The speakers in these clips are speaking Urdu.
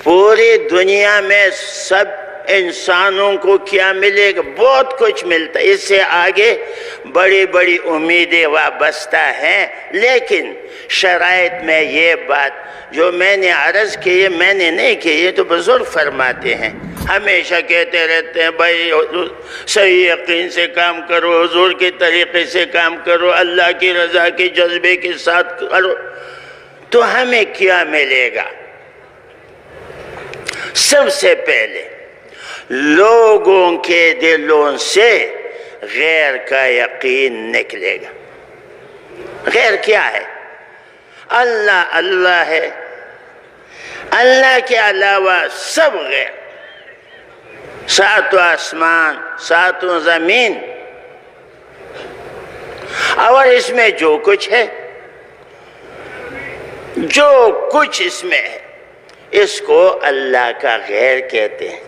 پوری دنیا میں سب انسانوں کو کیا ملے گا؟ بہت کچھ ملتا ہے، اس سے آگے بڑی بڑی امیدیں وابستہ ہیں، لیکن شرائط میں یہ بات جو میں نے عرض کی ہے میں نے نہیں کی، یہ تو بزرگ فرماتے ہیں، ہمیشہ کہتے رہتے ہیں بھائی صحیح یقین سے کام کرو، حضور کے طریقے سے کام کرو، اللہ کی رضا کے جذبے کے ساتھ کرو، تو ہمیں کیا ملے گا؟ سب سے پہلے لوگوں کے دلوں سے غیر کا یقین نکلے گا۔ غیر کیا ہے؟ اللہ اللہ ہے، اللہ کے علاوہ سب غیر، ساتوں آسمان ساتوں زمین، اور اس میں جو کچھ ہے، جو کچھ اس میں ہے، اس کو اللہ کا غیر کہتے ہیں۔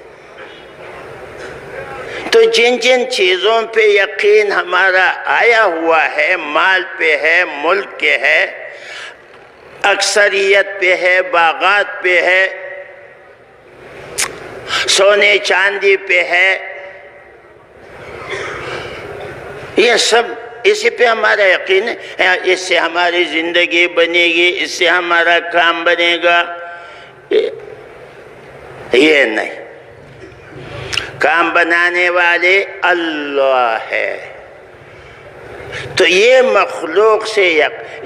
تو جن جن چیزوں پہ یقین ہمارا آیا ہوا ہے، مال پہ ہے، ملک پہ ہے، اکثریت پہ ہے، باغات پہ ہے، سونے چاندی پہ ہے، یہ سب اسی پہ ہمارا یقین ہے، اس سے ہماری زندگی بنے گی، اس سے ہمارا کام بنے گا، یہ نہیں، کام بنانے والے اللہ ہے۔ تو یہ مخلوق سے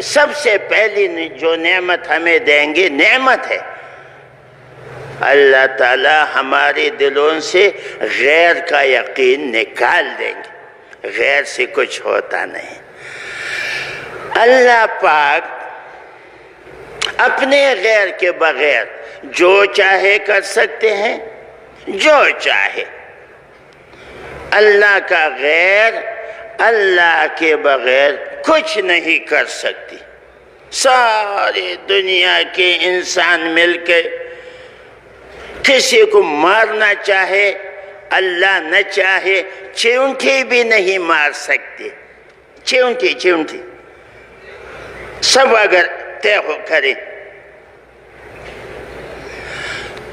سب سے پہلی جو نعمت ہمیں دیں گے نعمت ہے، اللہ تعالی ہمارے دلوں سے غیر کا یقین نکال دیں گے، غیر سے کچھ ہوتا نہیں۔ اللہ پاک اپنے غیر کے بغیر جو چاہے کر سکتے ہیں، جو چاہے۔ اللہ کا غیر اللہ کے بغیر کچھ نہیں کر سکتی۔ ساری دنیا کے انسان مل کے کسی کو مارنا چاہے، اللہ نہ چاہے چیونٹی بھی نہیں مار سکتے، چیونٹی سب اگر طے ہو کریں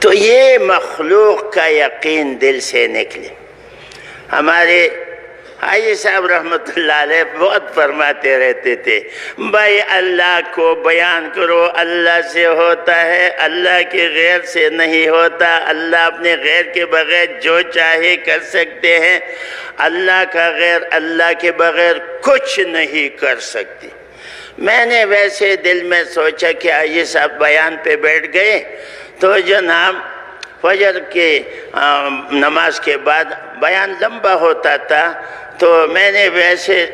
تو یہ مخلوق کا یقین دل سے نکلے۔ ہمارے حاجی صاحب رحمت اللہ علیہ بہت فرماتے رہتے تھے، بھائی اللہ کو بیان کرو، اللہ سے ہوتا ہے، اللہ کے غیر سے نہیں ہوتا، اللہ اپنے غیر کے بغیر جو چاہے کر سکتے ہیں، اللہ کا غیر اللہ کے بغیر کچھ نہیں کر سکتی۔ میں نے ویسے دل میں سوچا کہ حاجی صاحب بیان پہ بیٹھ گئے تو جناب فجر کے نماز کے بعد بیان لمبا ہوتا تھا، تو میں نے ویسے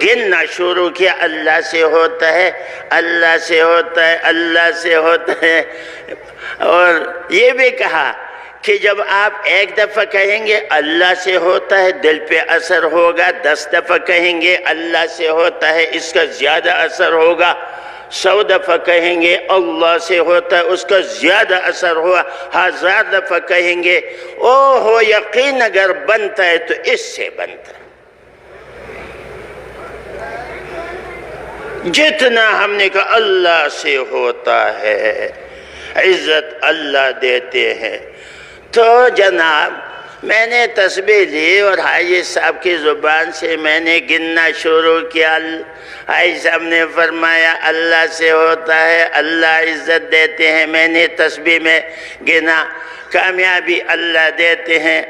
گننا شروع کیا، اللہ سے ہوتا ہے، اللہ سے ہوتا ہے، اللہ سے ہوتا ہے، اور یہ بھی کہا کہ جب آپ ایک دفعہ کہیں گے اللہ سے ہوتا ہے دل پہ اثر ہوگا، 10 دفعہ کہیں گے اللہ سے ہوتا ہے اس کا زیادہ اثر ہوگا، 100 دفعہ کہیں گے اللہ سے ہوتا ہے اس کا زیادہ اثر ہوا، 1000 دفعہ کہیں گے اوہ یقین اگر بنتا ہے تو اس سے بنتا ہے۔ جتنا ہم نے کہا اللہ سے ہوتا ہے، عزت اللہ دیتے ہیں، تو جناب میں نے تسبیح لی اور حاجی صاحب کی زبان سے میں نے گننا شروع کیا۔ حاجی صاحب نے فرمایا اللہ سے ہوتا ہے، اللہ عزت دیتے ہیں، میں نے تسبیح میں گنا، کامیابی اللہ دیتے ہیں،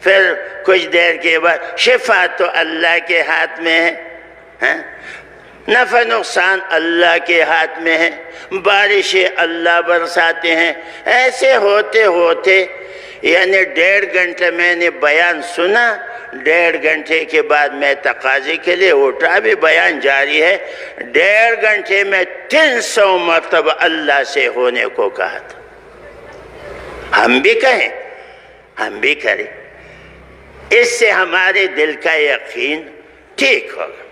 پھر کچھ دیر کے بعد شفا تو اللہ کے ہاتھ میں ہے، نفع نقصان اللہ کے ہاتھ میں ہے، بارشیں اللہ برساتے ہیں۔ ایسے ہوتے ہوتے یعنی 1.5 گھنٹے میں نے بیان سنا، 1.5 گھنٹے کے بعد میں تقاضے کے لیے اٹھا، بھی بیان جاری ہے، 1.5 گھنٹے میں 300 مرتبہ اللہ سے ہونے کو کہا تھا۔ ہم بھی کہیں، ہم بھی کریں، اس سے ہمارے دل کا یقین ٹھیک ہوگا۔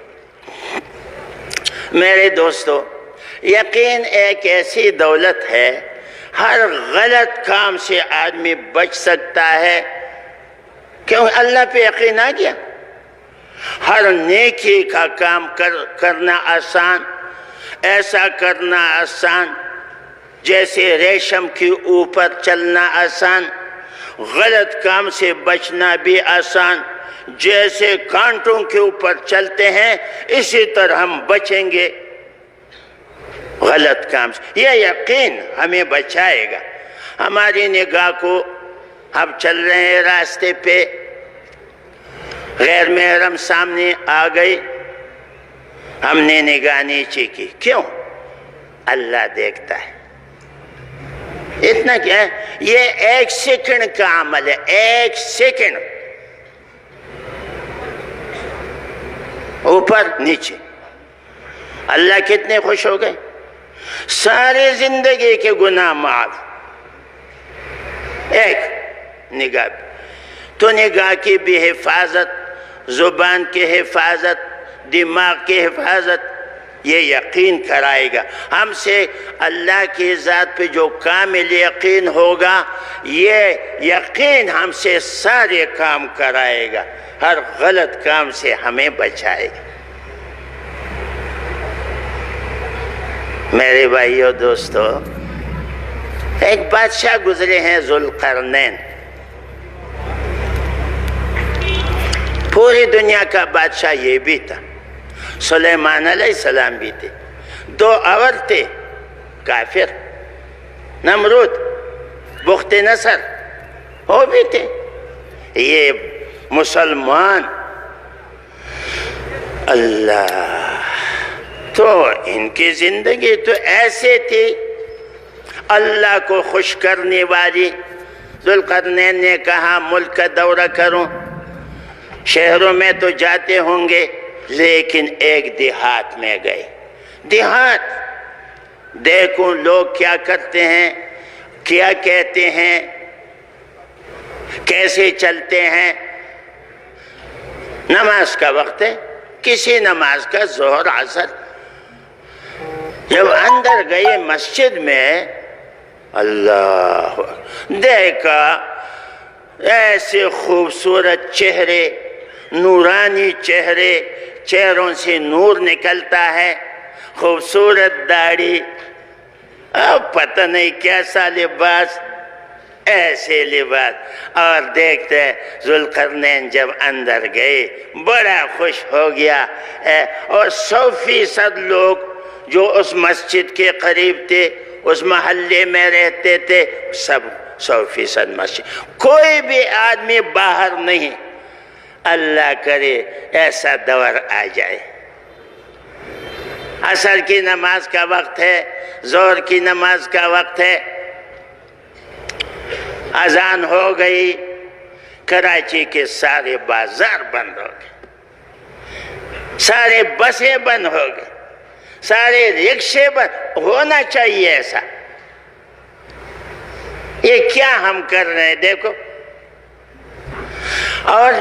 میرے دوستو، یقین ایک ایسی دولت ہے، ہر غلط کام سے آدمی بچ سکتا ہے، کیوں اللہ پہ یقین آ گیا۔ ہر نیکی کا کام کرنا آسان، ایسا کرنا آسان جیسے ریشم کے اوپر چلنا آسان، غلط کام سے بچنا بھی آسان، جیسے کانٹوں کے اوپر چلتے ہیں اسی طرح ہم بچیں گے غلط کام سے۔ یہ یقین ہمیں بچائے گا۔ ہماری نگاہ کو اب چل رہے ہیں راستے پہ، غیر محرم سامنے آ گئی، ہم نے نگاہ نیچے کی، کیوں؟ اللہ دیکھتا ہے۔ اتنا کیا ہے؟ یہ 1 سیکنڈ کا عمل ہے، 1 سیکنڈ، اوپر نیچے۔ اللہ کتنے خوش ہو گئے، ساری زندگی کے گناہ معاف، ایک نگاہ۔ تو نگاہ کی بھی حفاظت، زبان کی حفاظت، دماغ کی حفاظت، یہ یقین کرائے گا ہم سے۔ اللہ کی ذات پہ جو کامل یقین ہوگا، یہ یقین ہم سے سارے کام کرائے گا، ہر غلط کام سے ہمیں بچائے گا۔ میرے بھائیو دوستو، ایک بادشاہ گزرے ہیں ذوالقرنین، پوری دنیا کا بادشاہ یہ بھی تھا، سلیمان علیہ السلام بھی تھے، 2 اور تھے کافر، نمرود، بخت نصر، وہ بھی تھے، یہ مسلمان۔ اللہ، تو ان کی زندگی تو ایسے تھی اللہ کو خوش کرنے والی۔ ذوالقرنین نے کہا ملک کا دورہ کروں، شہروں میں تو جاتے ہوں گے، لیکن ایک دیہات میں گئے، دیہات دیکھوں لوگ کیا کرتے ہیں، کیا کہتے ہیں، کیسے چلتے ہیں۔ نماز کا وقت ہے، کسی نماز کا ظہر عصر، جب اندر گئے مسجد میں، اللہ دیکھا ایسے خوبصورت چہرے، نورانی چہرے، چہروں سے نور نکلتا ہے، خوبصورت داڑھی، اب پتہ نہیں کیسا لباس، ایسے لباس، اور دیکھتے ذوالقرنین جب اندر گئے بڑا خوش ہو گیا، اور 100% لوگ جو اس مسجد کے قریب تھے، اس محلے میں رہتے تھے، سب 100% مسجد، کوئی بھی آدمی باہر نہیں۔ اللہ کرے ایسا دور آ جائے، عصر کی نماز کا وقت ہے، ظہر کی نماز کا وقت ہے، اذان ہو گئی، کراچی کے سارے بازار بند ہو گئے، سارے بسیں بند ہو گئے، سارے رکشے بند، ہونا چاہیے ایسا۔ یہ کیا ہم کر رہے ہیں دیکھو، اور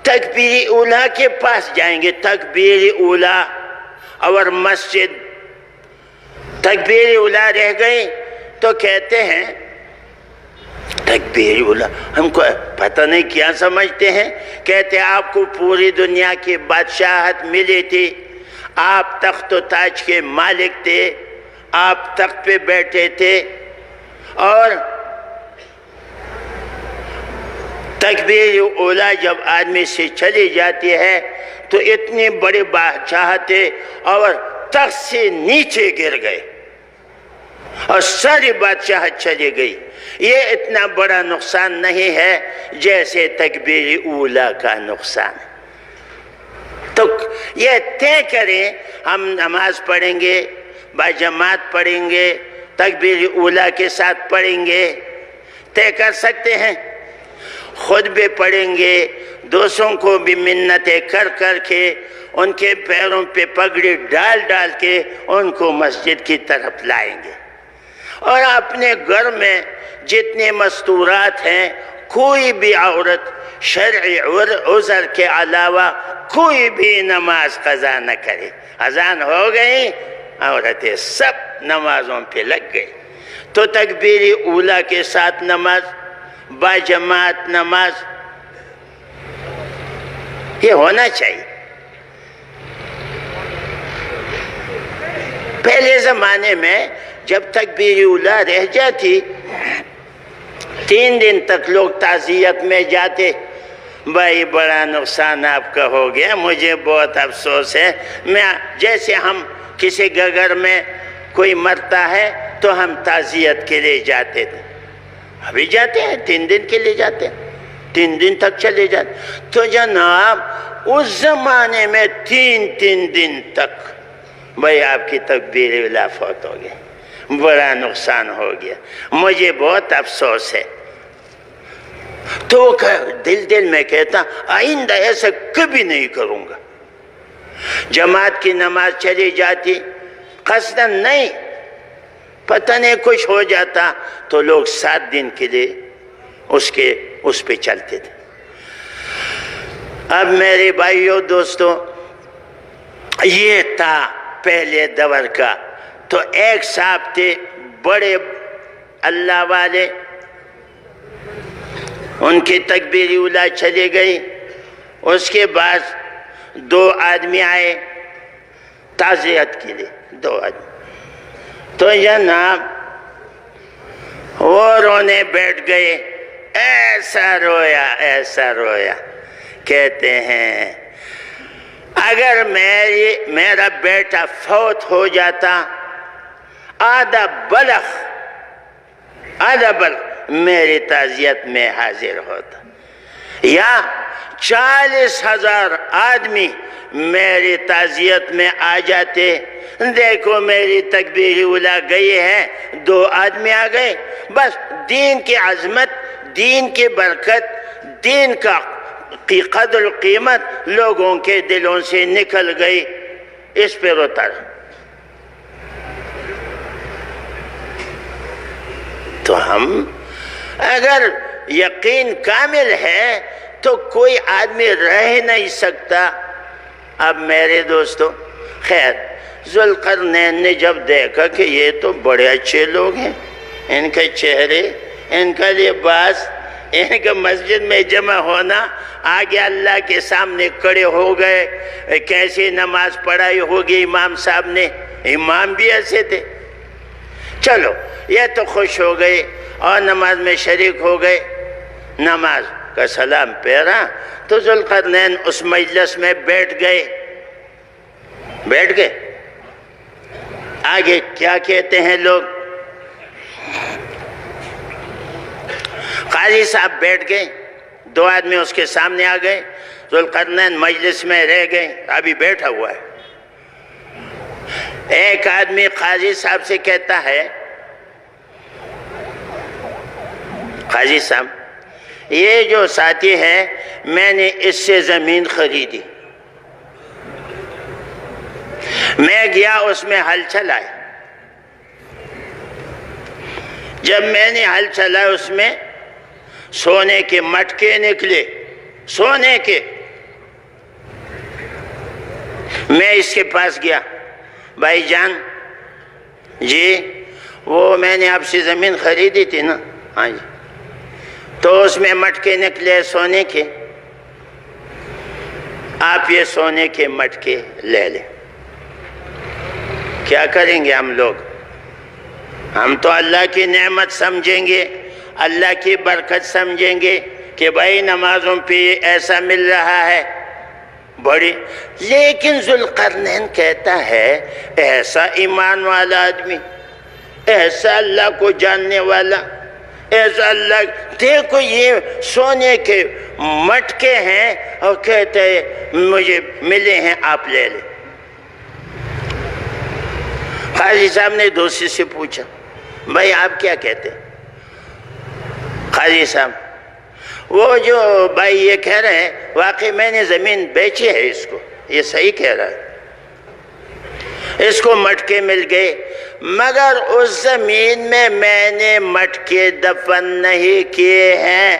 تکبیر اولیٰ کے پاس جائیں گے، تکبیر اولیٰ اور مسجد، تکبیر اولیٰ رہ گئی تو کہتے ہیں تکبیر اولیٰ، ہم کو پتہ نہیں کیا سمجھتے ہیں، کہتے ہیں آپ کو پوری دنیا کی بادشاہت ملی تھی، آپ تخت و تاج کے مالک تھے، آپ تخت پہ بیٹھے تھے، اور تکبیر اولیٰ جب آدمی سے چلی جاتی ہے تو اتنی بڑی بادشاہت ہے، اور تخت سے نیچے گر گئے اور ساری بادشاہت چلی گئی۔ یہ اتنا بڑا نقصان نہیں ہے جیسے تکبیر اولیٰ کا نقصان ہے۔ تو یہ طے کریں، ہم نماز پڑھیں گے، باجماعت پڑھیں گے، تکبیر اولیٰ کے ساتھ پڑھیں گے، طے کر سکتے ہیں، خود بھی پڑھیں گے، دوسروں کو بھی منتیں کر کر کے، ان کے پیروں پہ پگڑی ڈال ڈال کے ان کو مسجد کی طرف لائیں گے، اور اپنے گھر میں جتنے مستورات ہیں کوئی بھی عورت شرعی عذر کے علاوہ کوئی بھی نماز قضا نہ کرے۔ اذان ہو گئی، عورتیں سب نمازوں پہ لگ گئی، تو تکبیر اولیٰ کے ساتھ نماز، باجماعت نماز، یہ ہونا چاہیے۔ پہلے زمانے میں جب تکبیر اولیٰ رہ جاتی 3 دن تک لوگ تعزیت میں جاتے، بھائی بڑا نقصان آپ کا ہو گیا، مجھے بہت افسوس ہے، جیسے ہم کسی گگر میں کوئی مرتا ہے تو ہم تعزیت کے لیے جاتے تھے، ابھی جاتے ہیں 3 دن کے لیے جاتے ہیں، 3 دن تک چلے جاتے. تو جناب اس زمانے میں 3 دن تک بھائی آپ کی تکبیر اولیٰ فوت ہو گئی، بڑا نقصان ہو گیا، مجھے بہت افسوس ہے. تو دل میں کہتا آئندہ ایسا کبھی نہیں کروں گا. جماعت کی نماز چلی جاتی، قصداً نہیں، پتہ نہیں کچھ ہو جاتا تو لوگ 7 دن کے لیے اس پہ چلتے تھے. اب میرے بھائیوں دوستوں، یہ تھا پہلے دور کا. تو ایک صاحب تھے بڑے اللہ والے، ان کی تکبیر اولیٰ چلی گئی. اس کے بعد 2 آدمی آئے تعزیت کے لیے، 2 آدمی. تو جناب وہ رونے بیٹھ گئے، ایسا رویا. کہتے ہیں اگر میرا بیٹا فوت ہو جاتا، آدھا بلخ میری تعزیت میں حاضر ہوتا، یا 40,000 آدمی میری تعزیت میں آ جاتے. دیکھو میری تکبیر اولیٰ گئی ہے، 2 آدمی آ گئے، بس دین کی عظمت، دین کی برکت، دین کی قدر و قیمت لوگوں کے دلوں سے نکل گئی. اس پہ روتا رہا. تو ہم اگر یقین کامل ہے تو کوئی آدمی رہ نہیں سکتا. اب میرے دوستو، خیر ذوالقرنین نے جب دیکھا کہ یہ تو بڑے اچھے لوگ ہیں، ان کے چہرے، ان کا لباس، ان کا مسجد میں جمع ہونا، آگے اللہ کے سامنے کھڑے ہو گئے، کیسی نماز پڑھائی ہوگی امام صاحب نے، امام بھی ایسے تھے. چلو یہ تو خوش ہو گئے اور نماز میں شریک ہو گئے. نماز کا سلام پھیرا تو ذوالقرنین اس مجلس میں بیٹھ گئے. آگے کیا کہتے ہیں لوگ؟ قاضی صاحب بیٹھ گئے، 2 آدمی اس کے سامنے آ گئے. ذوالقرنین مجلس میں رہ گئے، ابھی بیٹھا ہوا ہے. ایک آدمی قاضی صاحب سے کہتا ہے، قاضی صاحب یہ جو ساتھی ہے میں نے اس سے زمین خریدی، میں گیا اس میں ہل چلایا. جب میں نے ہل چلایا اس میں سونے کے مٹکے نکلے، سونے کے. میں اس کے پاس گیا، بھائی جان جی وہ میں نے آپ سے زمین خریدی تھی نا؟ ہاں جی. تو اس میں مٹکے نکلے سونے کے، آپ یہ سونے کے مٹکے لے لیں. کیا کریں گے ہم لوگ؟ ہم تو اللہ کی نعمت سمجھیں گے، اللہ کی برکت سمجھیں گے کہ بھائی نمازوں پہ ایسا مل رہا ہے بڑی. لیکن ذوالقرنین کہتا ہے ایسا ایمان والا آدمی، ایسا اللہ کو جاننے والا، ایسا اللہ، دیکھو یہ سونے کے مٹکے ہیں اور کہتے ہیں مجھے ملے ہیں آپ لے لیں. قاضی صاحب نے دوسرے سے پوچھا، بھائی آپ کیا کہتے ہیں؟ قاضی صاحب وہ جو بھائی یہ کہہ رہے ہیں واقعی میں نے زمین بیچی ہے، اس کو یہ صحیح کہہ رہا ہے، اس کو مٹکے مل گئے، مگر اس زمین میں نے مٹکے دفن نہیں کیے ہیں.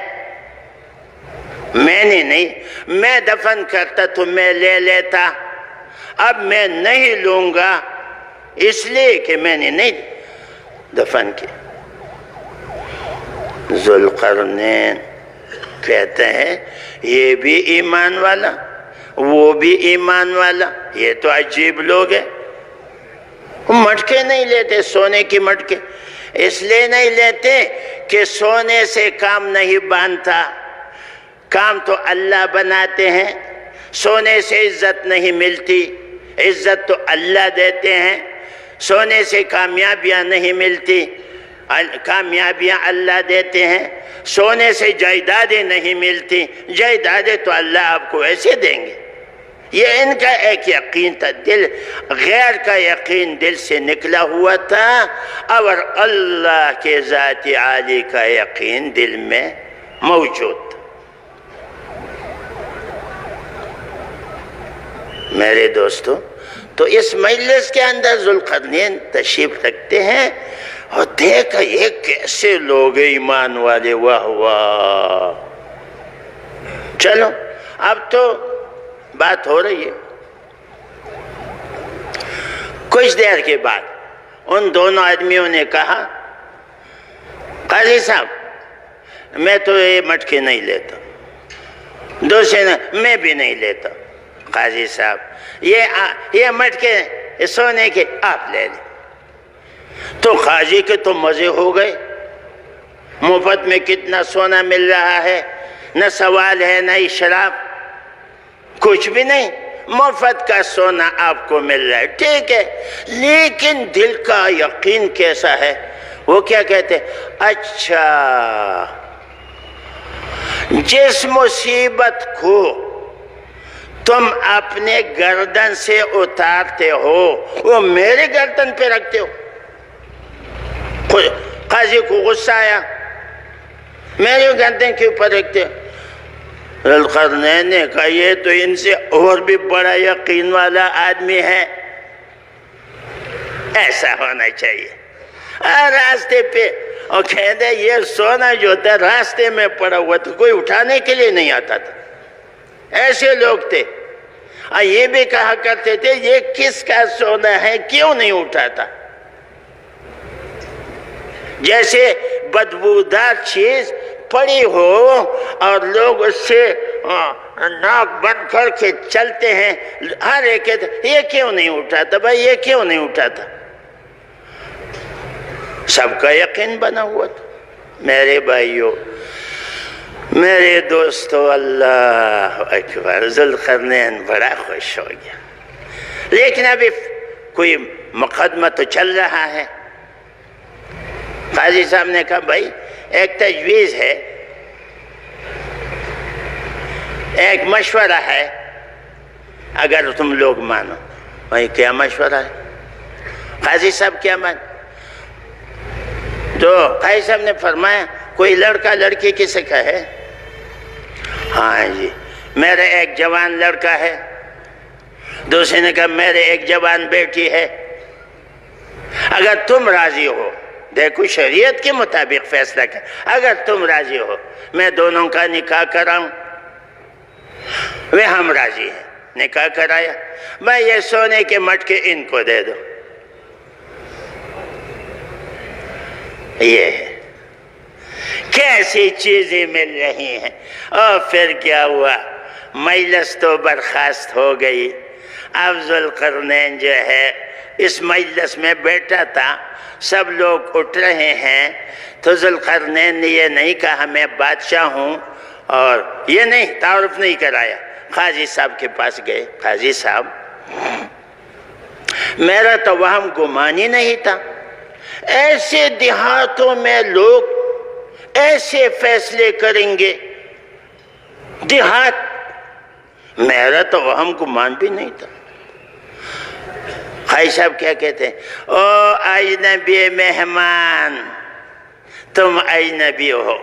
میں نے نہیں، میں دفن کرتا تو میں لے لیتا، اب میں نہیں لوں گا اس لیے کہ میں نے نہیں دفن کیا. ذوالقرنین کہتے ہیں یہ بھی ایمان والا، وہ بھی ایمان والا، یہ تو عجیب لوگ ہیں. مٹکے نہیں لیتے سونے کی مٹکے، اس لیے نہیں لیتے کہ سونے سے کام نہیں بنتا، کام تو اللہ بناتے ہیں، سونے سے عزت نہیں ملتی، عزت تو اللہ دیتے ہیں، سونے سے کامیابیاں نہیں ملتی، کامیابیاں اللہ دیتے ہیں، سونے سے جائیدادیں نہیں ملتی، جائیدادیں تو اللہ آپ کو ایسے دیں گے۔ یہ ان کا ایک یقین تھا، دل غیر کا یقین دل سے نکلا ہوا تھا، اور اللہ کے ذات عالی کا یقین دل میں موجود تھا۔ میرے دوستو، تو اس مجلس کے اندر ذوالقرنین تشریف رکھتے ہیں، اور دیکھا یہ کیسے لوگ ایمان والے، واہ واہ۔ چلو اب تو بات ہو رہی ہے۔ کچھ دیر کے بعد ان دونوں آدمیوں نے کہا، قاضی صاحب میں تو یہ مٹکے نہیں لیتا، دوسرے نے میں بھی نہیں لیتا، قاضی صاحب یہ مٹکے سونے کے آپ لے لیں۔ تو قاضی کے تو مزے ہو گئے، مفت میں کتنا سونا مل رہا ہے، نہ سوال ہے نہ شراب، کچھ بھی نہیں، مفت کا سونا آپ کو مل رہا ہے، ٹھیک ہے، لیکن دل کا یقین کیسا ہے؟ وہ کیا کہتے ہیں؟ اچھا، جس مصیبت کو تم اپنے گردن سے اتارتے ہو وہ میرے گردن پہ رکھتے ہو۔ قاضی کو غصہ آیا، میرے گردن کے اوپر رکھتے ہو۔ ذوالقرنین نے کہا یہ تو ان سے اور بھی بڑا یقین والا آدمی ہے، ایسا ہونا چاہیے۔ راستے پہ اور کہتے یہ سونا جو تھا راستے میں پڑا ہوا تھا، کوئی اٹھانے کے لیے نہیں آتا تھا، ایسے لوگ تھے۔ اور یہ بھی کہا کرتے تھے یہ کس کا سونا ہے، کیوں نہیں اٹھاتا؟ جیسے بدبودار چیز پڑی ہو اور لوگ اس سے ناک بند کر کے چلتے ہیں، ہر ایک کہتے یہ کیوں نہیں اٹھاتا بھائی، یہ کیوں نہیں اٹھاتا؟ سب کا یقین بنا ہوا تھا۔ میرے بھائیوں، میرے دوستو، اللہ اکبر، ذوالقرنین بڑا خوش ہو گیا، لیکن ابھی کوئی مقدمہ تو چل رہا ہے۔ قاضی صاحب نے کہا بھائی ایک تجویز ہے، ایک مشورہ ہے، اگر تم لوگ مانو۔ بھائی کیا مشورہ ہے؟ قاضی صاحب کیا مان؟ تو قاضی صاحب نے فرمایا کوئی لڑکا لڑکی کسی کا ہے؟ ہاں جی، میرا ایک جوان لڑکا ہے۔ دوسرے نے کہا میرے ایک جوان بیٹی ہے، اگر تم راضی ہو، دیکھو شریعت کے مطابق فیصلہ کر، اگر تم راضی ہو میں دونوں کا نکاح کراؤں۔ وہ ہم راضی ہیں، نکاح کرایا۔ میں یہ سونے کے مٹکے ان کو دے دو۔ یہ ہے کیسی چیزیں مل رہی ہیں۔ اور پھر کیا ہوا؟ مجلس تو برخاست ہو گئی۔ اب ذوالقرنین جو ہے اس مجلس میں بیٹھا تھا، سب لوگ اٹھ رہے ہیں، تو ذوالقرنین نے یہ نہیں کہا میں بادشاہ ہوں، اور یہ نہیں تعارف نہیں کرایا۔ قاضی صاحب کے پاس گئے، قاضی صاحب میرا تو وہم گمان ہی نہیں تھا، ایسے دیہاتوں میں لوگ ایسے فیصلے کریں گے، دیہات، میرا تو وہم گمان بھی نہیں تھا۔ قاضی صاحب کیا کہتے ہیں؟ او اجنبی مہمان، تم اجنبی ہو،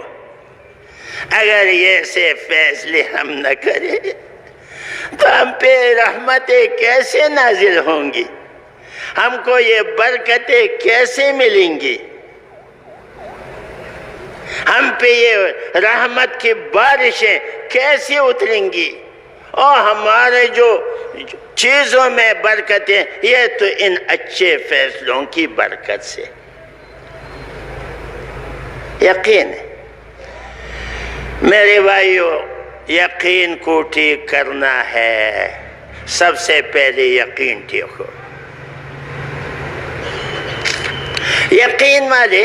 اگر یہ سے فیصلے ہم نہ کریں تو ہم پہ رحمتیں کیسے نازل ہوں گی، ہم کو یہ برکتیں کیسے ملیں گی، ہم پہ یہ رحمت کی بارشیں کیسے اتریں گی، اور ہمارے جو چیزوں میں برکتیں، یہ تو ان اچھے فیصلوں کی برکت سے۔ یقین ہے میرے بھائیو، یقین کو ٹھیک کرنا ہے، سب سے پہلے یقین ٹھیک ہو۔ یقین والے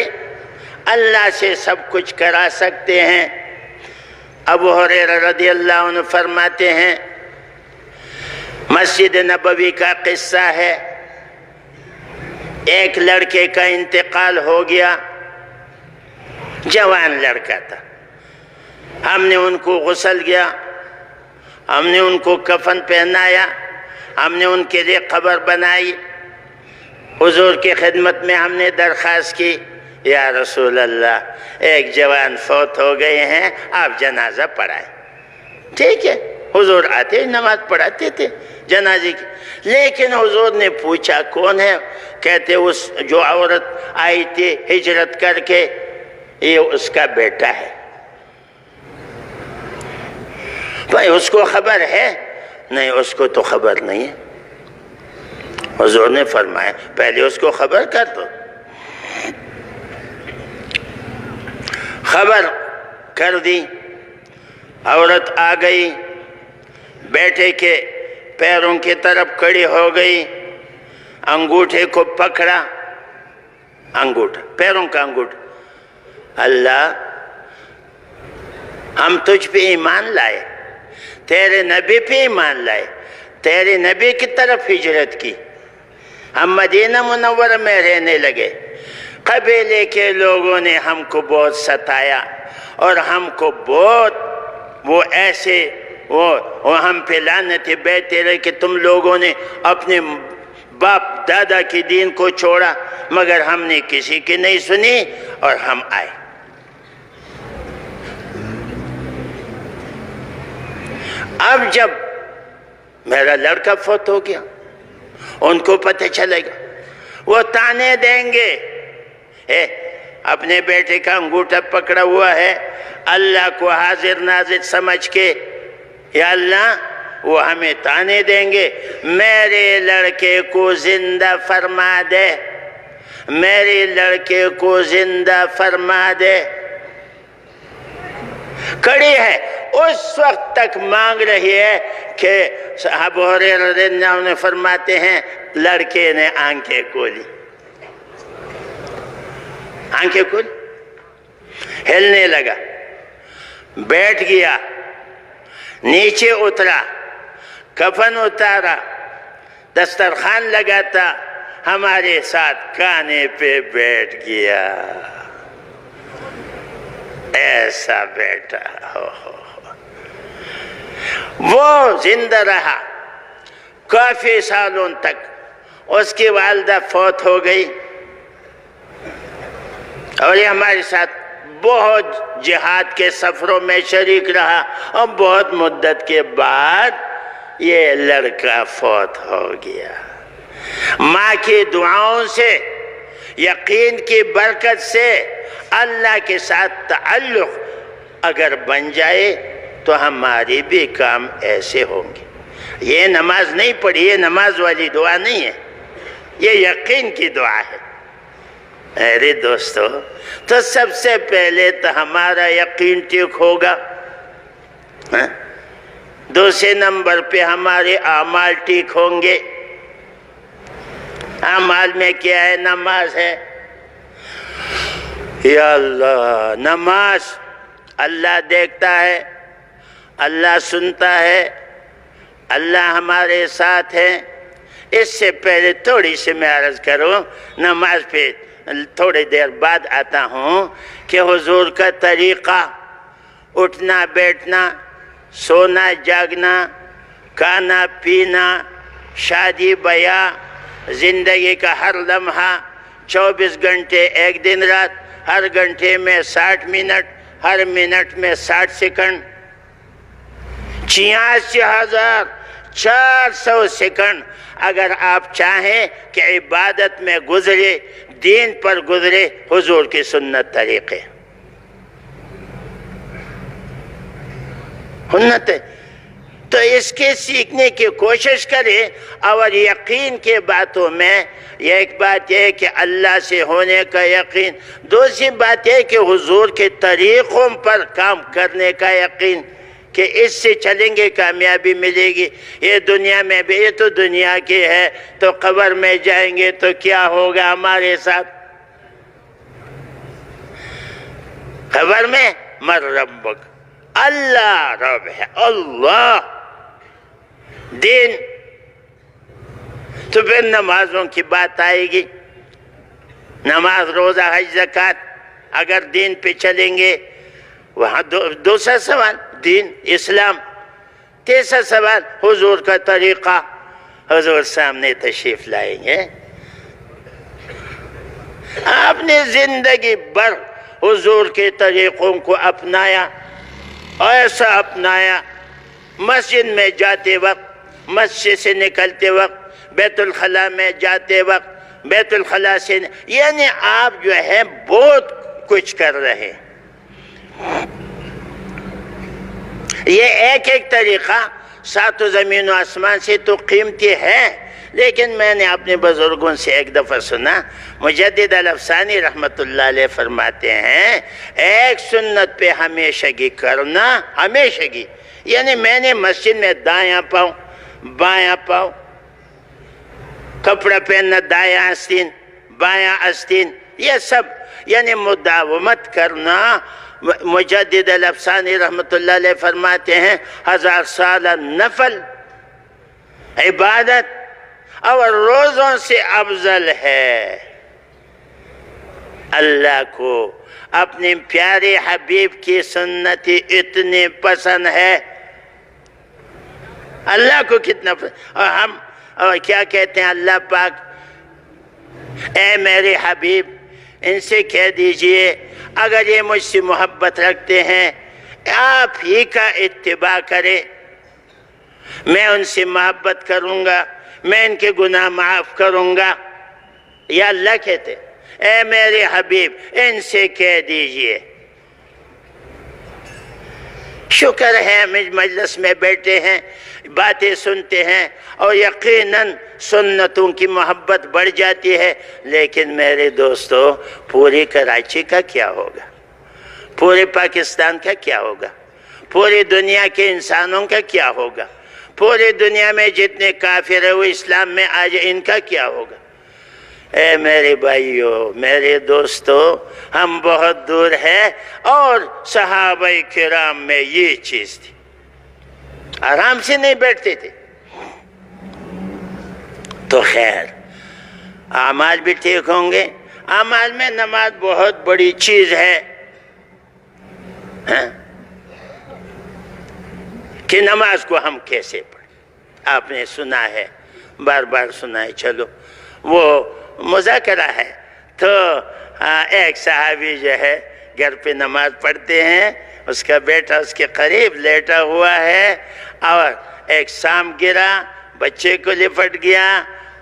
اللہ سے سب کچھ کرا سکتے ہیں۔ ابو ہریرہ رضی اللہ عنہ فرماتے ہیں، مسجد نبوی کا قصہ ہے، ایک لڑکے کا انتقال ہو گیا، جوان لڑکا تھا، ہم نے ان کو غسل کیا، ہم نے ان کو کفن پہنایا، ہم نے ان کے لیے قبر بنائی، حضور کی خدمت میں ہم نے درخواست کی، یا رسول اللہ ایک جوان فوت ہو گئے ہیں، آپ جنازہ پڑھائیں۔ ٹھیک ہے، حضور آتے نماز پڑھاتے تھے جنازے کی، لیکن حضور نے پوچھا کون ہے؟ کہتے اس جو عورت آئی تھی ہجرت کر کے، یہ اس کا بیٹا ہے۔ بھائی اس کو خبر ہے؟ نہیں، اس کو تو خبر نہیں ہے۔ حضور نے فرمایا پہلے اس کو خبر کر دو۔ خبر کر دی، عورت آ گئی، بیٹے کے پیروں کی طرف کھڑی ہو گئی، انگوٹھے کو پکڑا، انگوٹھا، پیروں کا انگوٹھا، اللہ ہم تجھ پہ ایمان لائے، تیرے نبی پہ ایمان لائے، تیرے نبی کی طرف ہجرت کی، ہم مدینہ منورہ میں رہنے لگے، قبیلے کے لوگوں نے ہم کو بہت ستایا اور ہم کو بہت وہ ایسے وہ ہم پہ لعنتیں بیٹھتے رہے کہ تم لوگوں نے اپنے باپ دادا کی دین کو چھوڑا، مگر ہم نے کسی کی نہیں سنی اور ہم آئے۔ اب جب میرا لڑکا فوت ہو گیا، ان کو پتہ چلے گا، وہ تانے دیں گے، اپنے بیٹے کا انگوٹھا پکڑا ہوا ہے، اللہ کو حاضر ناظر سمجھ کے، یا اللہ وہ ہمیں تانے دیں گے، میرے لڑکے کو زندہ فرما دے، میرے لڑکے کو زندہ فرما دے۔ کڑی ہے، اس وقت تک مانگ رہی ہے کہ ابو ہریرہ رضی اللہ عنہ فرماتے ہیں لڑکے نے آنکھیں کھولی، آنکھیں کھولی، ہلنے لگا، بیٹھ گیا، نیچے اترا، کفن اتارا، دسترخوان لگاتا، ہمارے ساتھ کانے پہ بیٹھ گیا، ایسا بیٹا ہو۔ وہ زندہ رہا کافی سالوں تک، اس کی والدہ فوت ہو گئی اور یہ ہمارے ساتھ بہت جہاد کے سفروں میں شریک رہا، اور بہت مدت کے بعد یہ لڑکا فوت ہو گیا۔ ماں کی دعاؤں سے، یقین کی برکت سے اللہ کے ساتھ تعلق اگر بن جائے تو ہمارے بھی کام ایسے ہوں گے۔ یہ نماز نہیں پڑھی، یہ نماز والی دعا نہیں ہے، یہ یقین کی دعا ہے۔ ارے دوستو، تو سب سے پہلے تو ہمارا یقین ٹھیک ہوگا، دوسرے نمبر پہ ہمارے اعمال ٹھیک ہوں گے۔ اعمال میں کیا ہے؟ نماز ہے۔ یا اللہ، نماز اللہ دیکھتا ہے، اللہ سنتا ہے، اللہ ہمارے ساتھ ہے۔ اس سے پہلے تھوڑی سی میں عرض کروں، نماز پہ تھوڑی دیر بعد آتا ہوں کہ حضور کا طریقہ، اٹھنا بیٹھنا، سونا جاگنا، کھانا پینا، شادی بیاہ، زندگی کا ہر لمحہ، 24 گھنٹے ایک دن رات، ہر گھنٹے میں 60 منٹ، ہر منٹ میں 60 سیکنڈ، 86,400 سیکنڈ اگر آپ چاہیں کہ عبادت میں گزرے، دین پر گزرے، حضور کی سنت طریقے، سنت ہے، تو اس کے سیکھنے کی کوشش کریں۔ اور یقین کے باتوں میں ایک بات یہ ہے کہ اللہ سے ہونے کا یقین، دوسری بات یہ کہ حضور کے طریقوں پر کام کرنے کا یقین، کہ اس سے چلیں گے کامیابی ملے گی۔ یہ دنیا میں بھی، یہ تو دنیا کی ہے، تو قبر میں جائیں گے تو کیا ہوگا ہمارے ساتھ؟ خبر میں من ربک، اللہ رب ہے، اللہ دین، تو پھر نمازوں کی بات آئے گی، نماز روزہ حج زکوٰۃ، اگر دین پہ چلیں گے وہاں دوسرا سوال دین اسلام، تیسرا سوال حضور کا طریقہ، حضور سامنے تشریف لائیں گے، آپ نے زندگی بھر حضور کے طریقوں کو اپنایا، ایسا اپنایا، مسجد میں جاتے وقت، مسجد سے نکلتے وقت، بیت الخلاء میں جاتے وقت، بیت الخلاء سے، یعنی آپ جو ہے بہت کچھ کر رہے ہیں۔ یہ ایک ایک طریقہ سات و زمین و آسمان سے تو قیمتی ہے، لیکن میں نے اپنے بزرگوں سے ایک دفعہ سنا، مجدد الافسانی رحمت اللہ علیہ فرماتے ہیں ایک سنت پہ ہمیشگی کرنا، ہمیشگی، یعنی میں نے مسجد میں دایاں پاؤں بایاں پاؤں، کپڑا پہننا دایاں آستین بایاں آستین، یہ سب یعنی مداومت کرنا۔ مجدد الافسانی رحمت اللہ علیہ فرماتے ہیں 1000 سالہ نفل عبادت اور روزوں سے افضل ہے۔ اللہ کو اپنے پیارے حبیب کی سنت اتنی پسند ہے، اللہ کو کتنا پسند، اور ہم کیا کہتے ہیں اللہ پاک، اے میرے حبیب ان سے کہہ دیجئے اگر یہ مجھ سے محبت رکھتے ہیں آپ ہی کا اتباع کرے، میں ان سے محبت کروں گا، میں ان کے گناہ معاف کروں گا۔ یا اللہ کہتے اے میرے حبیب ان سے کہہ دیجئے۔ شکر ہے مجلس میں بیٹھے ہیں، باتیں سنتے ہیں اور یقیناً سنتوں کی محبت بڑھ جاتی ہے، لیکن میرے دوستو پوری کراچی کا کیا ہوگا، پورے پاکستان کا کیا ہوگا، پوری دنیا کے انسانوں کا کیا ہوگا، پوری دنیا میں جتنے کافر ہیں وہ اسلام میں آج ان کا کیا ہوگا؟ اے میرے بھائیوں میرے دوستو ہم بہت دور ہیں، اور صحابہ کرام میں یہ چیز تھی، آرام سے نہیں بیٹھتے تھے۔ تو خیر اعمال بھی ٹھیک ہوں گے، اعمال میں نماز بہت بڑی چیز ہے کہ نماز کو ہم کیسے پڑھیں، آپ نے سنا ہے، بار بار سنا ہے، چلو وہ مذاکرہ ہے، تو ایک صحابی جو ہے گھر پہ نماز پڑھتے ہیں، اس کا بیٹا اس کے قریب لیٹا ہوا ہے اور ایک سام گرا، بچے کو لپٹ گیا،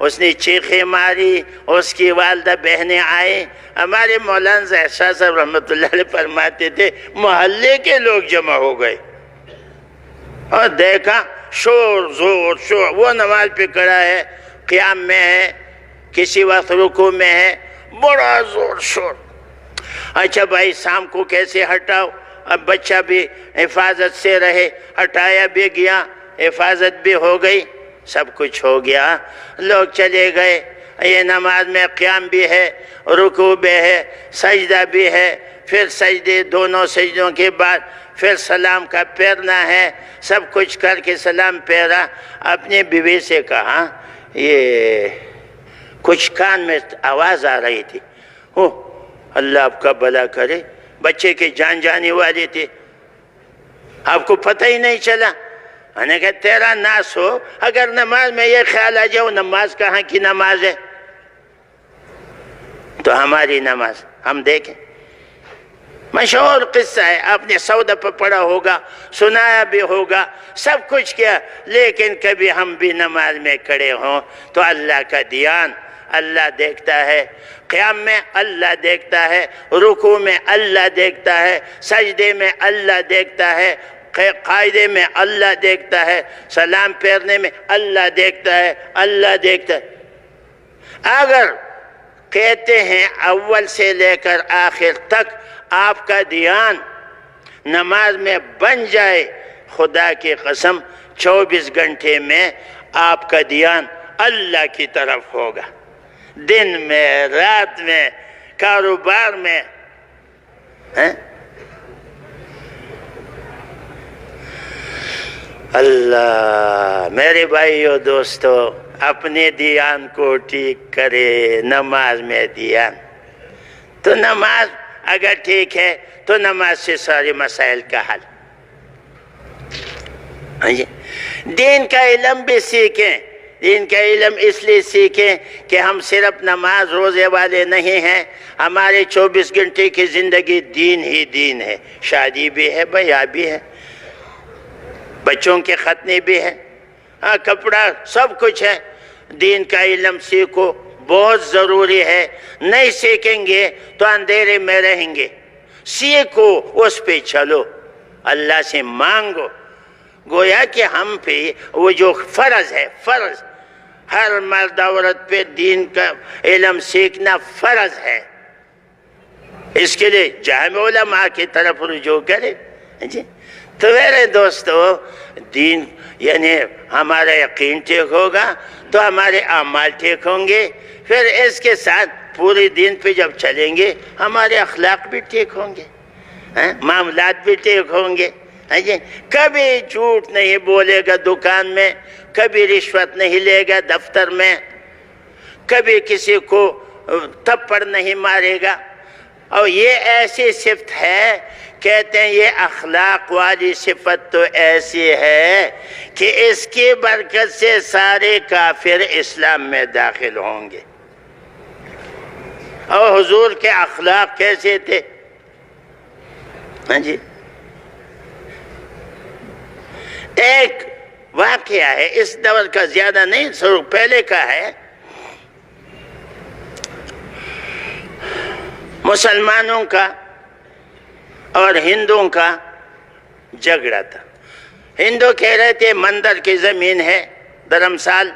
اس نے چیخیں ماری، اس کی والدہ بہنیں آئیں، ہمارے مولانا ظاہر شاہ صاحب رحمت اللہ علیہ فرماتے تھے محلے کے لوگ جمع ہو گئے اور دیکھا شور زور شور، وہ نماز پہ کھڑا ہے، قیام میں ہے، کسی وقت رکوع میں ہے، بڑا زور شور۔ اچھا بھائی سام کو کیسے ہٹاؤ، اب بچہ بھی حفاظت سے رہے، ہٹایا بھی گیا، حفاظت بھی ہو گئی، سب کچھ ہو گیا، لوگ چلے گئے، یہ نماز میں قیام بھی ہے، رکوع بھی ہے، سجدہ بھی ہے، پھر سجدے، دونوں سجدوں کے بعد پھر سلام کا پھیرنا ہے، سب کچھ کر کے سلام پھیرا، اپنی بیوی سے کہا یہ کچھ کان میں آواز آ رہی تھی، اللہ آپ کا بھلا کرے، بچے کی جان جانے والی تھی، آپ کو پتہ ہی نہیں چلا۔ میں نے کہا تیرا ناس ہو، اگر نماز میں یہ خیال آ جاؤ نماز کہاں کی نماز ہے، تو ہماری نماز ہم دیکھیں۔ مشہور قصہ ہے، آپ نے سودا پہ پڑھا ہوگا، سنایا بھی ہوگا، سب کچھ کیا، لیکن کبھی ہم بھی نماز میں کھڑے ہوں تو اللہ کا دھیان اللہ دیکھتا ہے، قیام میں اللہ دیکھتا ہے، رکوع میں اللہ دیکھتا ہے، سجدے میں اللہ دیکھتا ہے، قاعدے میں اللہ دیکھتا ہے، سلام پھیرنے میں اللہ دیکھتا ہے، اللہ دیکھتا ہے۔ اگر کہتے ہیں اول سے لے کر آخر تک آپ کا دھیان نماز میں بن جائے، خدا کی قسم 24 گھنٹے میں آپ کا دھیان اللہ کی طرف ہوگا، دن میں رات میں کاروبار میں، اللہ میرے بھائیو دوستو، اپنے دھیان کو ٹھیک کرے، نماز میں دھیان. تو نماز اگر ٹھیک ہے تو نماز سے سارے مسائل کا حل. دین کا علم بھی سیکھیں. دین کا علم اس لیے سیکھیں کہ ہم صرف نماز روزے والے نہیں ہیں، ہمارے 24 گھنٹے کی زندگی دین ہی دین ہے. شادی بھی ہے، بیاہ بھی ہے، بچوں کے ختنے بھی ہے، کپڑا سب کچھ ہے. دین کا علم سیکھو، بہت ضروری ہے. نہیں سیکھیں گے تو اندھیرے میں رہیں گے. سیکھو، اس پہ چلو، اللہ سے مانگو. گویا کہ ہم پہ وہ جو فرض ہے، فرض ہر مرد عورت پہ دین کا علم سیکھنا فرض ہے. اس کے لیے جامع علماء کی طرف رجوع کرے. تو میرے دوستو، دین یعنی ہمارا یقین ٹھیک ہوگا تو ہمارے اعمال ٹھیک ہوں گے. پھر اس کے ساتھ پورے دین پہ جب چلیں گے ہمارے اخلاق بھی ٹھیک ہوں گے، معاملات بھی ٹھیک ہوں گے. کبھی جھوٹ نہیں بولے گا دکان میں، کبھی رشوت نہیں لے گا دفتر میں، کبھی کسی کو تھپڑ نہیں مارے گا. اور یہ ایسی صفت ہے، کہتے ہیں یہ اخلاق والی صفت تو ایسی ہے کہ اس کی برکت سے سارے کافر اسلام میں داخل ہوں گے. اور حضور کے اخلاق کیسے تھے؟ ایک واقعہ ہے، اس دور کا زیادہ نہیں، پہلے کا ہے. مسلمانوں کا اور ہندوؤں کا جھگڑا تھا. ہندو کہہ رہے تھے مندر کی زمین ہے دھرمسال،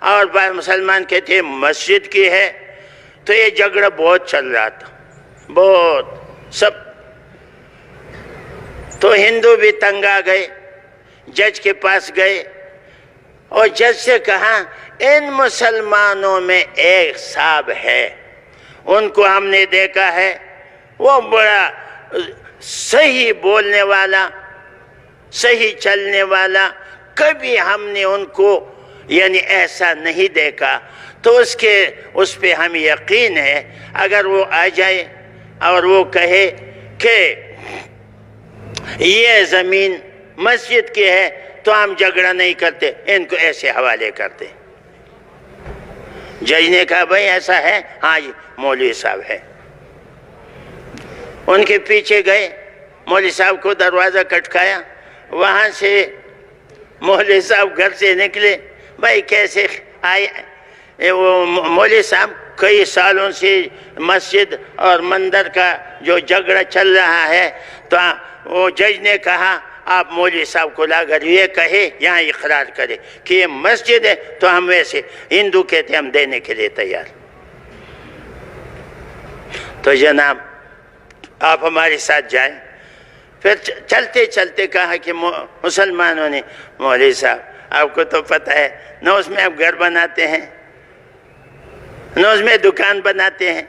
اور مسلمان کہتے ہیں مسجد کی ہے. تو یہ جھگڑا بہت چل رہا تھا، بہت سب. تو ہندو بھی تنگ آ گئے، جج کے پاس گئے اور جج سے کہا ان مسلمانوں میں ایک صاحب ہے، ان کو ہم نے دیکھا ہے، وہ بڑا صحیح بولنے والا، صحیح چلنے والا، کبھی ہم نے ان کو یعنی ایسا نہیں دیکھا. تو اس پہ ہمیں یقین ہے اگر وہ آ جائے اور وہ کہے کہ یہ زمین مسجد کی ہے تو ہم جھگڑا نہیں کرتے، ان کو ایسے حوالے کرتے. جج نے کہا بھائی ایسا ہے؟ ہاں جی مولوی صاحب ہے. ان کے پیچھے گئے، مولوی صاحب کو دروازہ کھٹکایا. وہاں سے مولوی صاحب گھر سے نکلے. بھائی کیسے آئے؟ وہ مولوی صاحب کئی سالوں سے مسجد اور مندر کا جو جھگڑا چل رہا ہے. تو وہ جج نے کہا آپ مولوی صاحب کو لا کر یہ کہے، یہاں اقرار کرے کہ یہ مسجد ہے تو ہم ویسے ہندو کہتے ہیں ہم دینے کے لیے تیار. تو جناب آپ ہمارے ساتھ جائیں. پھر چلتے چلتے کہا کہ مسلمانوں نے مولوی صاحب آپ کو تو پتہ ہے نہ اس میں آپ گھر بناتے ہیں، نہ اس میں دکان بناتے ہیں،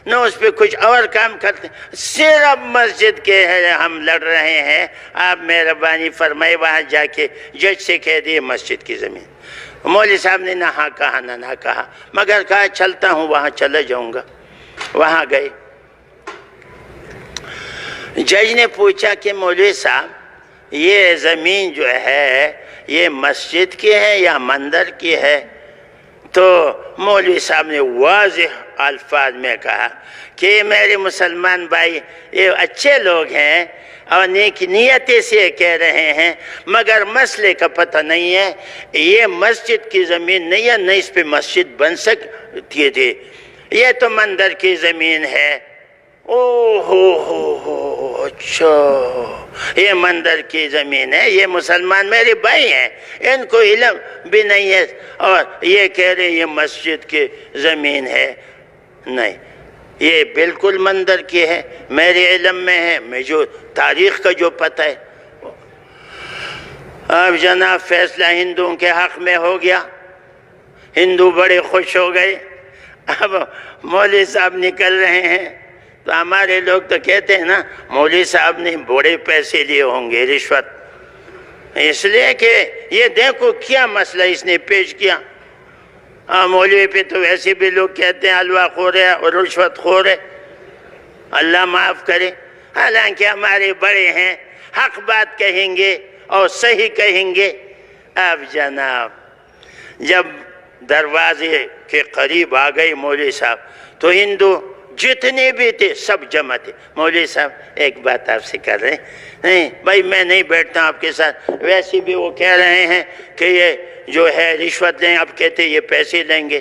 نہ اس پہ کچھ اور کام کرتے ہیں، صرف مسجد کے ہم لڑ رہے ہیں. آپ مہربانی فرمائے وہاں جا کے جج سے کہہ دیے مسجد کی زمین. مولوی صاحب نے نہ ہاں کہا نہ کہا، مگر کہا چلتا ہوں وہاں چلا جاؤں گا. وہاں گئے. جج نے پوچھا کہ مولوی صاحب یہ زمین جو ہے یہ مسجد کی ہے یا مندر کی ہے؟ تو مولوی صاحب نے واضح الفاظ میں کہا کہ میرے مسلمان بھائی یہ اچھے لوگ ہیں اور نیک نیتی سے کہہ رہے ہیں، مگر مسئلے کا پتہ نہیں ہے. یہ مسجد کی زمین نہیں ہے، نہ اس پہ مسجد بن سکتی تھی، یہ تو مندر کی زمین ہے. اوہ اچھا یہ مندر کی زمین ہے، یہ مسلمان میرے بھائی ہیں، ان کو علم بھی نہیں ہے اور یہ کہہ رہے یہ مسجد کی زمین ہے. نہیں، یہ بالکل مندر کی ہے، میرے علم میں ہے، میں جو تاریخ کا جو پتہ ہے. اب جناب فیصلہ ہندوؤں کے حق میں ہو گیا. ہندو بڑے خوش ہو گئے. اب مولوی صاحب نکل رہے ہیں تو ہمارے لوگ تو کہتے ہیں نا مولوی صاحب نے بڑے پیسے لیے ہوں گے، رشوت. اس لیے کہ یہ دیکھو کیا مسئلہ اس نے پیش کیا. مولوی پہ تو ویسے بھی لوگ کہتے ہیں حلوہ خور ہے اور رشوت خور ہے، اللہ معاف کرے. حالانکہ ہمارے بڑے ہیں، حق بات کہیں گے اور صحیح کہیں گے. اب جناب جب دروازے کے قریب آ گئی مولوی صاحب تو ہندو جتنے بھی تھے سب جمع تھے. مولوی صاحب ایک بات آپ سے کر رہے ہیں. نہیں بھائی میں نہیں بیٹھتا آپ کے ساتھ. ویسے بھی وہ کہہ رہے ہیں کہ یہ جو ہے رشوت لیں، اب کہتے یہ پیسے لیں گے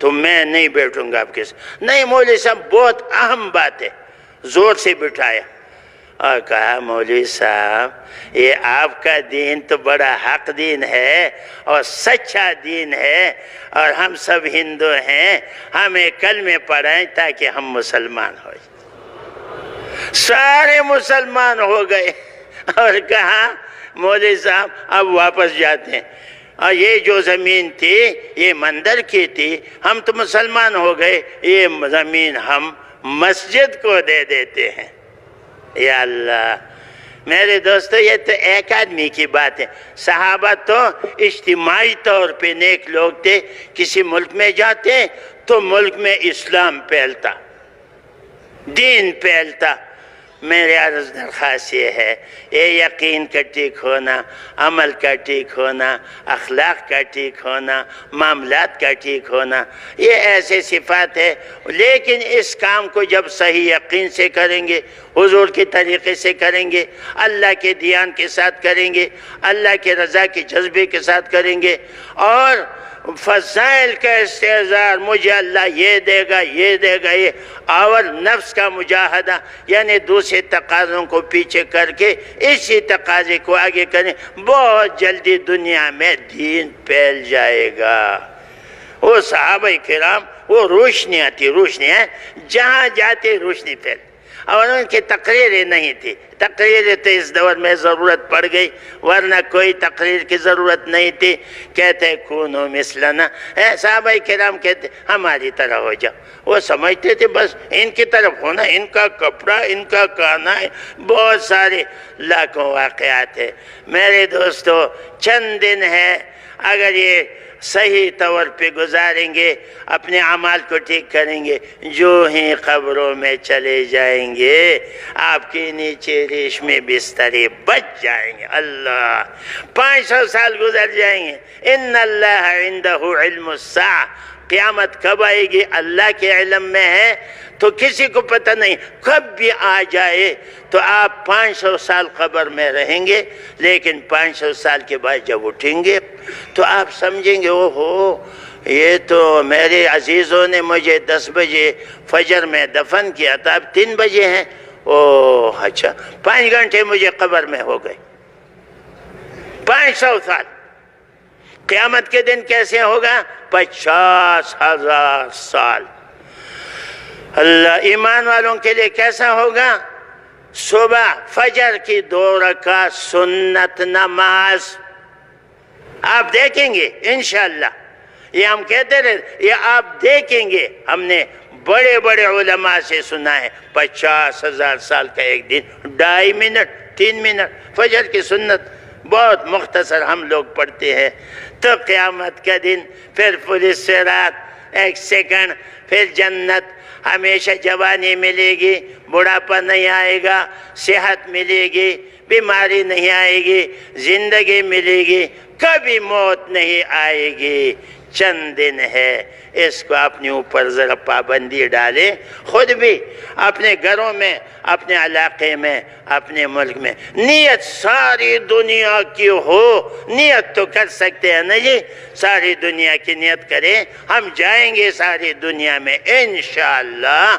تو میں نہیں بیٹھوں گا آپ کے ساتھ. نہیں مولوی صاحب بہت اہم بات ہے. زور سے بٹھایا اور کہا مولوی صاحب یہ آپ کا دین تو بڑا حق دین ہے اور سچا دین ہے اور ہم سب ہندو ہیں، ہمیں کلمے پڑھائیں تاکہ ہم مسلمان ہو جائیں. سارے مسلمان ہو گئے اور کہا مولوی صاحب اب واپس جاتے ہیں. اور یہ جو زمین تھی یہ مندر کی تھی، ہم تو مسلمان ہو گئے، یہ زمین ہم مسجد کو دے دیتے ہیں. یا اللہ میرے دوستو یہ تو ایک آدمی کی بات ہے. صحابہ تو اجتماعی طور پہ نیک لوگ تھے. کسی ملک میں جاتے تو ملک میں اسلام پھیلتا، دین پھیلتا. میرے عرض درخواست یہ ہے یہ یقین کا ٹھیک ہونا، عمل کا ٹھیک ہونا، اخلاق کا ٹھیک ہونا، معاملات کا ٹھیک ہونا، یہ ایسے صفات ہے. لیکن اس کام کو جب صحیح یقین سے کریں گے، حضور کے طریقے سے کریں گے، اللہ کے دیان کے ساتھ کریں گے، اللہ کے رضا کے جذبے کے ساتھ کریں گے اور فضائل کا استحضار، مجھے اللہ یہ دے گا یہ دے گا یہ، اور نفس کا مجاہدہ یعنی دوسرے تقاضوں کو پیچھے کر کے اسی تقاضے کو آگے کریں، بہت جلدی دنیا میں دین پھیل جائے گا. وہ صحابہ کرام وہ روشنیاں تھی، روشنیاں جہاں جاتے روشنی پھیل. اور ان کی تقریریں نہیں تھی. تقریریں تو اس دور میں ضرورت پڑ گئی، ورنہ کوئی تقریر کی ضرورت نہیں تھی. کہتے کونو مثلنا، صحابہ کرام کہتے ہماری طرح ہو جاؤ. وہ سمجھتے تھے بس ان کی طرف ہونا، ان کا کپڑا، ان کا کھانا، بہت سارے لاکھوں واقعات ہیں. میرے دوستو چند دن ہے، اگر یہ صحیح طور پہ گزاریں گے، اپنے اعمال کو ٹھیک کریں گے، جو ہی قبروں میں چلے جائیں گے آپ کے نیچے ریشمی بسترے بچ جائیں گے. اللہ 500 سال گزر جائیں گے. ان اللہ عندہ علم الساعہ، قیامت کب آئے گی اللہ کے علم میں ہے، تو کسی کو پتہ نہیں. کب بھی آ جائے تو آپ 500 سال قبر میں رہیں گے، لیکن 500 سال کے بعد جب اٹھیں گے تو آپ سمجھیں گے اوہو یہ تو میرے عزیزوں نے مجھے 10 بجے فجر میں دفن کیا تھا، اب 3 بجے ہیں. اوہ اچھا 5 گھنٹے مجھے قبر میں ہو گئے. 500 سال. قیامت کے دن کیسے ہوگا؟ 50,000 سال. اللہ ایمان والوں کے لیے کیسا ہوگا؟ صبح فجر کی 2 رکعت سنت نماز. آپ دیکھیں گے انشاءاللہ، یہ ہم کہتے رہے، یہ آپ دیکھیں گے. ہم نے بڑے بڑے علماء سے سنا ہے 50,000 سال کا ایک دن 2.5 منٹ 3 منٹ فجر کی سنت بہت مختصر ہم لوگ پڑھتے ہیں. تو قیامت کا دن پھر پولیس سے رات 1 سیکنڈ، پھر جنت، ہمیشہ جوانی ملے گی، بڑھاپا نہیں آئے گا، صحت ملے گی، بیماری نہیں آئے گی، زندگی ملے گی، کبھی موت نہیں آئے گی. چند دن ہے، اس کو اپنے اوپر ذرا پابندی ڈالے. خود بھی اپنے گھروں میں، اپنے علاقے میں، اپنے ملک میں نیت ساری دنیا کی ہو. نیت تو کر سکتے ہیں نا جی، ساری دنیا کی نیت کریں. ہم جائیں گے ساری دنیا میں انشاءاللہ،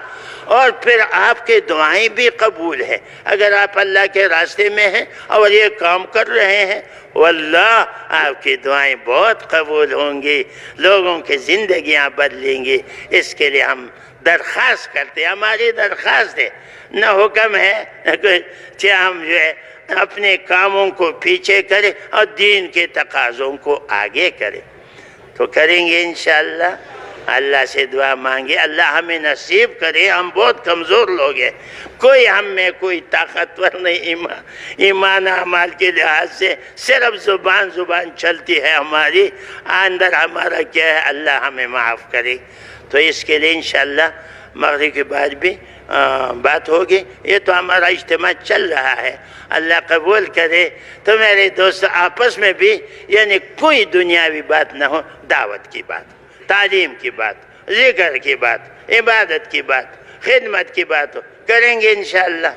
اور پھر آپ کے دعائیں بھی قبول ہے. اگر آپ اللہ کے راستے میں ہیں اور یہ کام کر رہے ہیں، واللہ آپ کی دعائیں بہت قبول ہوں گی، لوگوں کی زندگیاں بدلیں گی. اس کے لیے ہم درخواست کرتے ہیں، ہماری درخواست ہے، نہ حکم ہے کہ ہم جو ہے اپنے کاموں کو پیچھے کریں اور دین کے تقاضوں کو آگے کریں. تو کریں گے انشاءاللہ. اللہ سے دعا مانگے، اللہ ہمیں نصیب کرے، ہم بہت کمزور لوگ ہیں، کوئی ہم میں کوئی طاقتور نہیں، ایمان اعمال کے لحاظ سے صرف زبان چلتی ہے ہماری، اندر ہمارا کیا ہے، اللہ ہمیں معاف کرے۔ تو اس کے لیے انشاءاللہ مغرب کے بعد بھی بات ہوگی، یہ تو ہمارا اجتماع چل رہا ہے، اللہ قبول کرے۔ تو میرے دوست آپس میں بھی یعنی کوئی دنیاوی بات نہ ہو، دعوت کی بات، تعلیم کی بات، ذکر کی بات، عبادت کی بات، خدمت کی بات کریں گے انشاءاللہ۔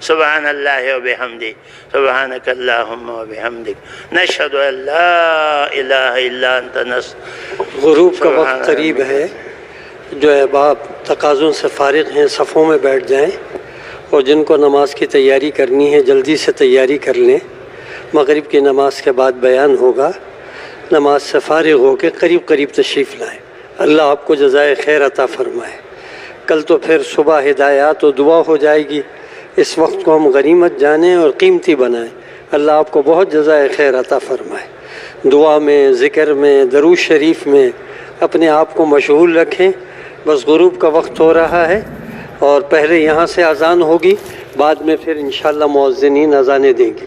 سبحان اللہ و بحمدہ، سبحانک اللہم و بحمدک، نشہد ان لا الہ الا انت غروب کا وقت قریب ہے، جو احباب تقاضوں سے فارغ ہیں صفوں میں بیٹھ جائیں، اور جن کو نماز کی تیاری کرنی ہے جلدی سے تیاری کر لیں۔ مغرب کی نماز کے بعد بیان ہوگا، نماز سے فارغ ہو کے قریب تشریف لائیں۔ اللہ آپ کو جزائے خیر عطا فرمائے۔ کل تو پھر صبح ہدایات و دعا ہو جائے گی، اس وقت کو ہم غنیمت جانیں اور قیمتی بنائیں۔ اللہ آپ کو بہت جزائے خیر عطا فرمائے۔ دعا میں، ذکر میں، درود شریف میں اپنے آپ کو مشغول رکھیں۔ بس غروب کا وقت ہو رہا ہے، اور پہلے یہاں سے اذان ہوگی، بعد میں پھر انشاءاللہ مؤذنین اذانیں دیں گے۔